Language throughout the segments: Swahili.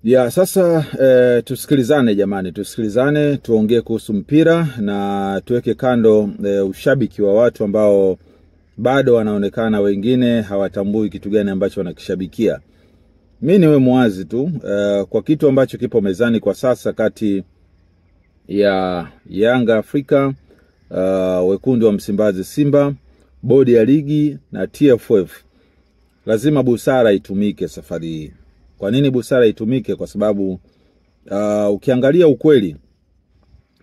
Ya sasa tusikilizane jamani, tusikilizane, tuongee kuhusu mpira na tuweke kando ushabiki wa watu ambao bado wanaonekana wengine hawatambui kitu gani ambacho wanakishabikia. Mimi niwe muwazi tu kwa kitu ambacho kipo mezani kwa sasa kati ya Yanga Afrika, wekundu wa Msimbazi Simba, bodi ya ligi na TFF. Lazima busara itumike safari hii. Kwa nini busara itumike? Kwa sababu ukiangalia ukweli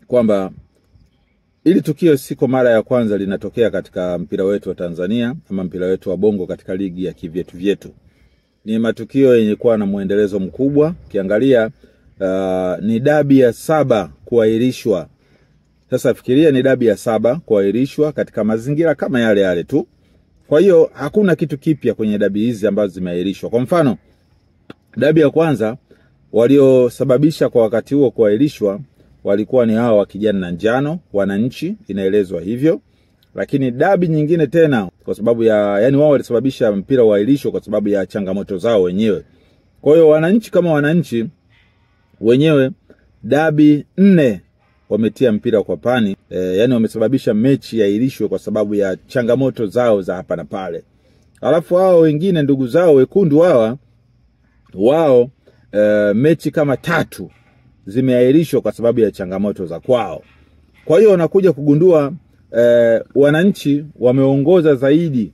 kwamba ili tukio siko mara ya kwanza linatokea katika mpira wetu wa Tanzania ama mpira wetu wa Bongo katika ligi ya kivyetu vyetu. Ni matukio yenye kuwa na muendelezo mkubwa. Ukiangalia ni dabi ya 7 kuahirishwa. Sasa fikiria ni dabi ya 7 kuahirishwa katika mazingira kama yale yale tu. Kwa hiyo hakuna kitu kipya kwenye dabi hizi ambazo zimeahirishwa. Kwa mfano, dabi ya kwanza waliosababisha kwa wakati huo kuahirishwa walikuwa ni hao wa kijani na njano, wananchi, inaelezwa hivyo. Lakini dabi nyingine tena kwa sababu yani wao walisababisha mpira uahirishwe kwa sababu ya changamoto zao wenyewe. Kwa hiyo wananchi kama wananchi wenyewe dabi 4 wametia mpira kwa pani, yani wamesababisha mechi iahirishwe kwa sababu ya changamoto zao za hapa na pale. Alafu hao wengine ndugu zao wekundu wao mechi kama 3 zimeahirishwa kwa sababu ya changamoto za kwao. Kwa hiyo unakuja kugundua wananchi wameongoza zaidi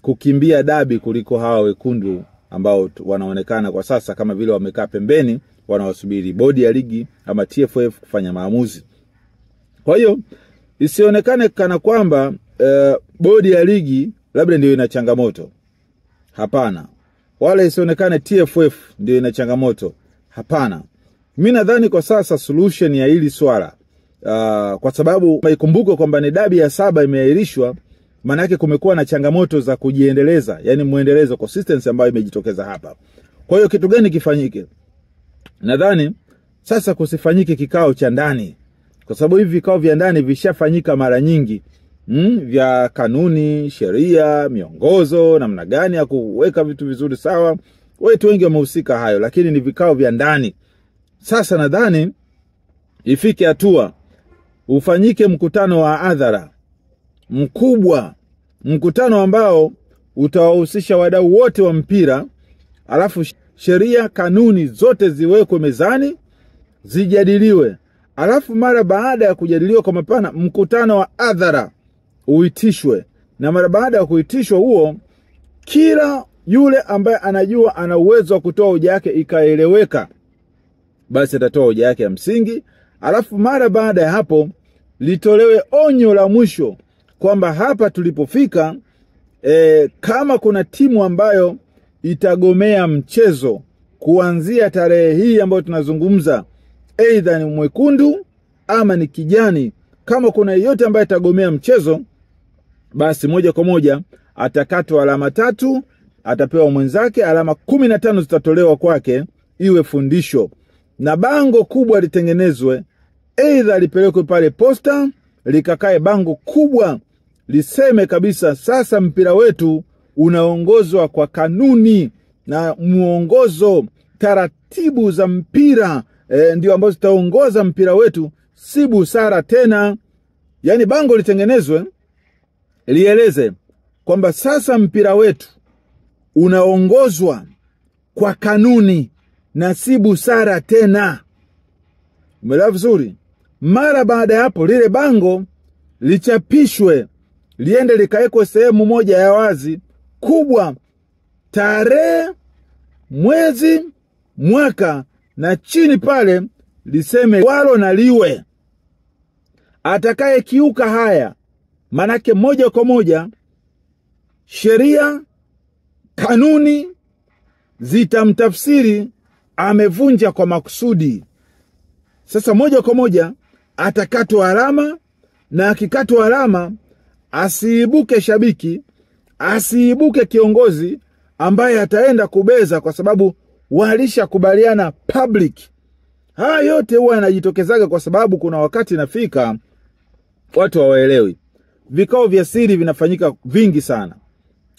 kukimbia dabi kuliko hawa wekundu ambao wanaonekana kwa sasa kama vile wamekaa pembeni wanawasubiri bodi ya ligi ama TFF kufanya maamuzi. Kwa hiyo isionekane kana kwamba bodi ya ligi labda ndio ina changamoto. Hapana. Wala isionekane TFF ndio ina changamoto. Hapana. Mimi nadhani kwa sasa solution ya hili swala kwa sababu ikumbuke kwamba ni dabi ya 7 imeahirishwa, maana yake kumekuwa na changamoto za kujiendeleza, yani muendelezo, consistency ambayo imejitokeza hapa. Kwa hiyo kitu gani kifanyike? Nadhani sasa kusifanyike kikao cha ndani. Kwa sababu hivi vikao vya ndani vishafanyika mara nyingi. Vya kanuni, sheria, miongozo, namna gani ya kuweka vitu vizuri sawa. Watu wengi wamehusika hayo, lakini ni vikao vya ndani. Sasa nadhani ifike hatua ufanyike mkutano wa hadhara mkubwa, mkutano ambao utawahusisha wadau wote wa mpira, alafu sheria, kanuni zote ziwekwe mezani, zijadiliwe. Alafu mara baada ya kujadiliwa kwa mapana, mkutano wa hadhara uitishwe. Na mara baada ya kuitishwa huo, kila yule ambaye anajua ana uwezo wa kutoa hoja yake ikaeleweka, basi atatoa hoja yake ya msingi. Alafu mara baada ya hapo litolewe onyo la mwisho kwamba hapa tulipofika kama kuna timu ambayo itagomea mchezo kuanzia tarehe hii ambayo tunazungumza, aidha ni mwekundu ama ni kijani, kama kuna yeyote ambaye itagomea mchezo, basi moja kwa moja atakatwa alama 3, atapewa mwenzake alama 15 zitatolewa kwake iwe fundisho. Na bango kubwa litengenezwe, aidha lipelekwe pale posta, likakae bango kubwa liseme kabisa sasa mpira wetu unaongozwa kwa kanuni na muongozo, taratibu za mpira ndio ambazo zitaongoza mpira wetu, si busara tena. Yani bango litengenezwe lieleze kwamba sasa mpira wetu unaongozwa kwa kanuni na si busara tena. Umeelewa vizuri? Mara baada ya hapo lile bango lichapishwe, liende likaekwe sehemu moja ya wazi kubwa, tarehe, mwezi, mwaka, na chini pale liseme walo na liwe. Atakaye kiuka haya, manake moja kwa moja sheria, kanuni zitamtafsiri amevunja kwa makusudi. Sasa moja kwa moja atakatwa alama, na akikatwa alama asiibuke shabiki, asiibuke kiongozi ambaye ataenda kubeza kwa sababu walisha kubaliana public. Haya yote huwa yanajitokezaga kwa sababu kuna wakati nafika watu hawaelewi. Vikao vya siri vinafanyika vingi sana,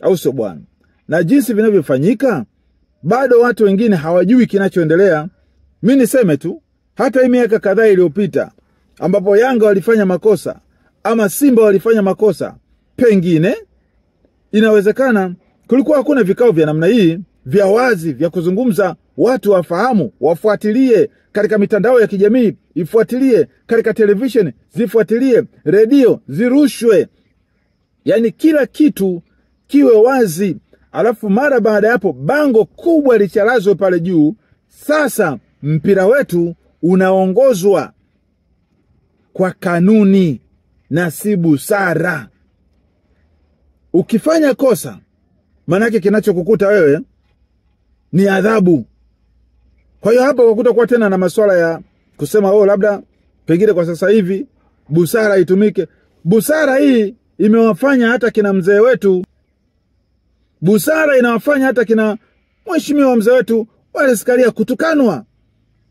au sio bwana? Na jinsi vinavyofanyika bado watu wengine hawajui kinachoendelea. Mimi niseme tu, hata hii miaka kadhaa iliyopita ambapo Yanga walifanya makosa ama Simba walifanya makosa, pengine inawezekana kulikuwa hakuna vikao vya namna hii vya wazi vya kuzungumza, watu wafahamu, wafuatilie katika mitandao ya kijamii, ifuatilie katika television, zifuatilie redio, zirushwe. Yani kila kitu kiwe wazi. Alafu mara baada hapo bango kubwa lichalazwe pale juu. Sasa mpira wetu unaongozwa kwa kanuni na si busara. Ukifanya kosa, manake kinachokukuta wewe ni adhabu. Kwa hiyo hapa kutakuwa tena na masuala ya kusema labda pengine kwa sasa hivi busara itumike. Busara hii imewafanya hata kina mzee wetu, busara inawafanya hata kina mheshimiwa mzee wetu Wallace Karia kutukanwa.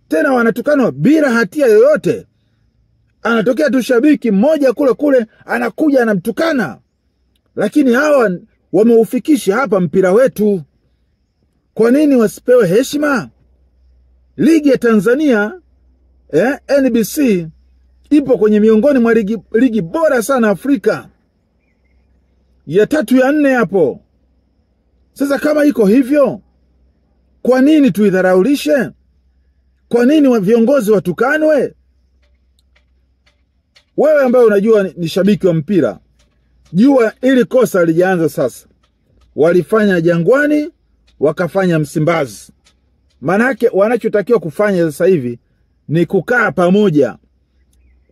Tena wanatukanwa bila hatia yoyote. Anatokea tu shabiki mmoja kule anakuja anamtukana. Lakini hawa wameufikisha hapa mpira wetu. Kwa nini wasipewe heshima? Ligi ya Tanzania NBC ipo kwenye miongoni mwa ligi bora sana Afrika. Ya 3 ya 4 hapo. Sasa kama iko hivyo, kwa nini tuidharaulishe? Kwa nini viongozi watukanwe? Wewe ambaye unajua ni shabiki wa mpira, jua ili kosa lijaanza sasa. Walifanya Jangwani, wakafanya Msimbazi. Manake wanachotakiwa kufanya sasa hivi ni kukaa pamoja.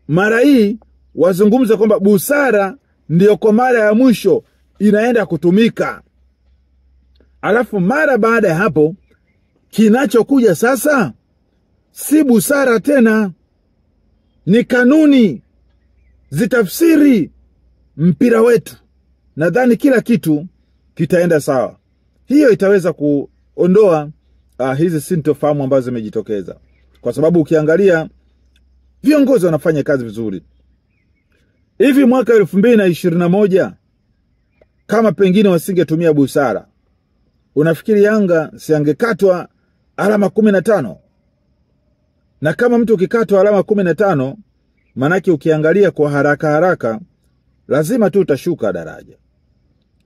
Mara hii wazungumze kwamba busara ndio kwa mara ya mwisho inaenda kutumika. Alafu mara baada ya hapo kinachokuja sasa si busara tena, ni kanuni zitafsiri mpira wetu. Nadhani kila kitu kitaenda sawa. Hiyo itaweza kuondoa hizi sintofahamu ambazo zimejitokeza. Kwa sababu ukiangalia viongozi wanafanya kazi vizuri. Hivi mwaka 2021 kama pengine wasingetumia busara, unafikiri Yanga siangekatwa alama 15? Na kama mtu ukikatwa alama 15, manake ukiangalia kwa haraka lazima tu utashuka daraja.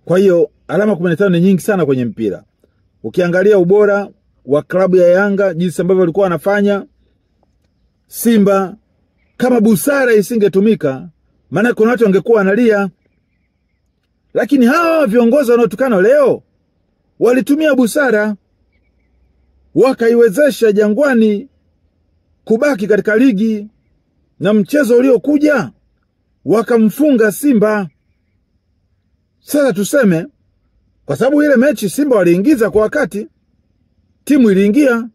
Kwa hiyo alama 15 ni nyingi sana kwenye mpira. Ukiangalia ubora wa klabu ya Yanga jinsi ambavyo walikuwa wanafanya, Simba, kama busara isingetumika, maana kuna watu wangekuwa wanalia. Lakini hawa viongozi wanaotukana leo walitumia busara, wakaiwezesha Jangwani kubaki katika ligi, na mchezo uliokuja wakamfunga Simba. Sasa tuseme, kwa sababu ile mechi Simba waliingiza kwa wakati, timu iliingia,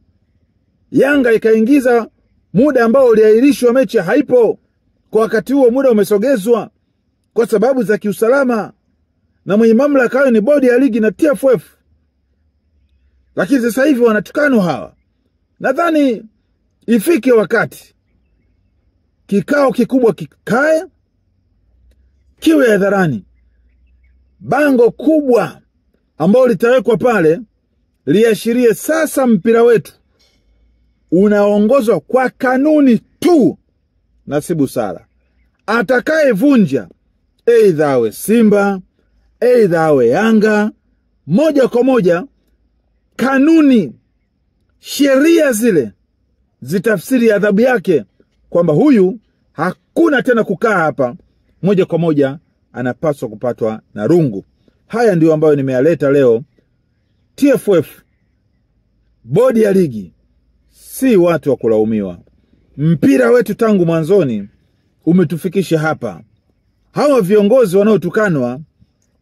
Yanga ikaingiza muda ambao uliahirishwa, mechi haipo kwa wakati huo, muda umesogezwa kwa sababu za kiusalama, na mwenye mamlaka hayo ni bodi ya ligi na TFF. Lakini sasa hivi wanatukanwa hawa. Nadhani ifike wakati kikao kikubwa kikae, kiwe hadharani, bango kubwa ambao litawekwa pale liashirie sasa mpira wetu unaongozwa kwa kanuni tu na si busara. Atakayevunja, aidha awe Simba, aidha awe Yanga, moja kwa moja kanuni, sheria zile zitafsiri adhabu yake kwamba huyu hakuna tena kukaa hapa, moja kwa moja anapaswa kupatwa na rungu. Haya ndio ambayo nimeyaleta leo. TFF, bodi ya ligi, si watu wa kulaumiwa. Mpira wetu tangu mwanzoni umetufikisha hapa. Hawa viongozi wanaotukanwa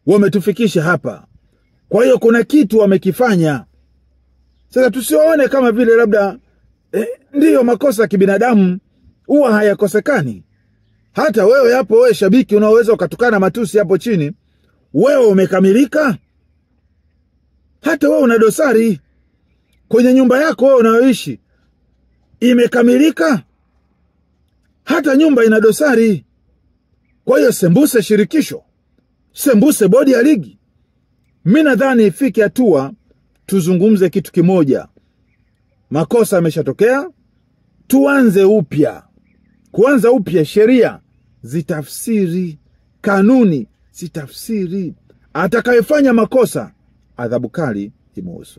wametufikisha hapa. Kwa hiyo kuna kitu wamekifanya. Sasa tusione kama vile labda ndiyo makosa kibinadamu huwa hayakosekani. Hata wewe hapo, wewe shabiki, unaweza ukatukana matusi hapo chini. Wewe umekamilika? Hata wewe una dosari kwenye nyumba yako wewe unayoishi, imekamilika? Hata nyumba ina dosari. Kwa hiyo sembuse shirikisho, sembuse bodi ya ligi. Mimi nadhani ifike hatua tuzungumze kitu kimoja. Makosa yameshatokea, tuanze upya. Kuanza upya, sheria zitafsiri, kanuni zitafsiri. Atakayefanya makosa, adhabu kali imuhusu.